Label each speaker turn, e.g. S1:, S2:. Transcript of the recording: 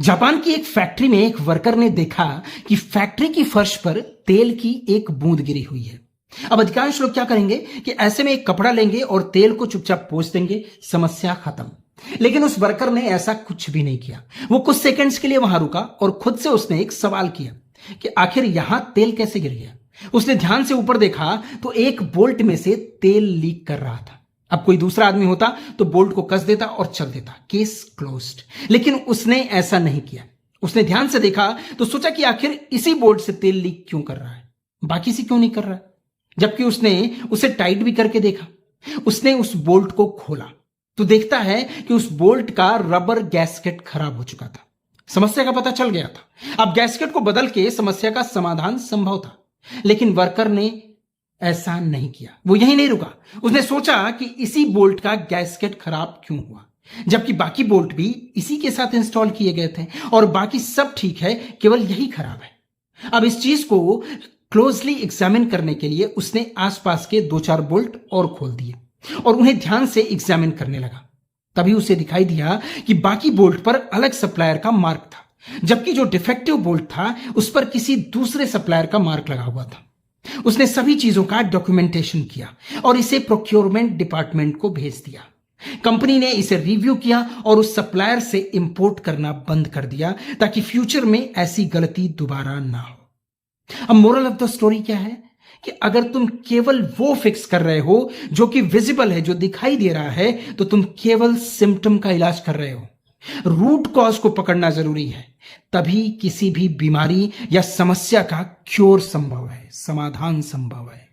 S1: Japan की एक factory में एक वर्कर ने देखा कि फैक्ट्री की फर्श पर तेल की एक बूंद गिरी हुई है। अब अधिकांश लोग क्या करेंगे कि ऐसे में एक कपड़ा लेंगे और तेल को चुपचाप पोंछ देंगे, समस्या खत्म। लेकिन उस वर्कर ने ऐसा कुछ भी नहीं किया। वो कुछ सेकंड्स के लिए वहां रुका और खुद से उसने एक सवाल किया कि आखिर यहां तेल कैसे गिर गया। उसने ध्यान से ऊपर देखा तो एक बोल्ट में से तेल लीक कर रहा था। अब कोई दूसरा आदमी होता तो बोल्ट को कस देता और चल देता, केस क्लोज्ड। लेकिन उसने ऐसा नहीं किया। उसने ध्यान से देखा तो सोचा कि आखिर इसी बोल्ट से तेल लीक क्यों कर रहा है, बाकी से क्यों नहीं कर रहा है। जबकि उसने उसे टाइट भी करके देखा। उसने उस बोल्ट को खोला तो देखता है कि उस बोल्ट का रबर गैस्केट खराब हो चुका था। समस्या का पता चल गया था। अब गैस्केट को बदल के समस्या का समाधान संभव था। लेकिन वर्कर ने ऐसा नहीं किया। वो यहीं नहीं रुका। उसने सोचा कि इसी बोल्ट का गैस्केट खराब क्यों हुआ, जबकि बाकी बोल्ट भी इसी के साथ इंस्टॉल किए गए थे और बाकी सब ठीक है, केवल यही खराब है। अब इस चीज को क्लोजली एग्जामिन करने के लिए उसने आसपास के 2-4 बोल्ट और खोल दिए और उन्हें ध्यान से एग्जामिन करने लगा। तभी उसे दिखाई दिया कि बाकी बोल्ट पर अलग सप्लायर का मार्क था, जबकि जो डिफेक्टिव बोल्ट था उस पर किसी दूसरे सप्लायर का मार्क लगा हुआ था। उसने सभी चीजों का डॉक्यूमेंटेशन किया और इसे प्रोक्योरमेंट डिपार्टमेंट को भेज दिया। कंपनी ने इसे रिव्यू किया और उस सप्लायर से इंपोर्ट करना बंद कर दिया ताकि फ्यूचर में ऐसी गलती दोबारा ना हो। अब मोरल ऑफ द स्टोरी क्या है कि अगर तुम केवल वो फिक्स कर रहे हो जो कि विजिबल है, जो दिखाई दे रहा है, तो तुम केवल सिम्टम का इलाज कर रहे हो। रूट कॉज को पकड़ना जरूरी है, तभी किसी भी बीमारी या समस्या का क्योर संभव है, समाधान संभव है।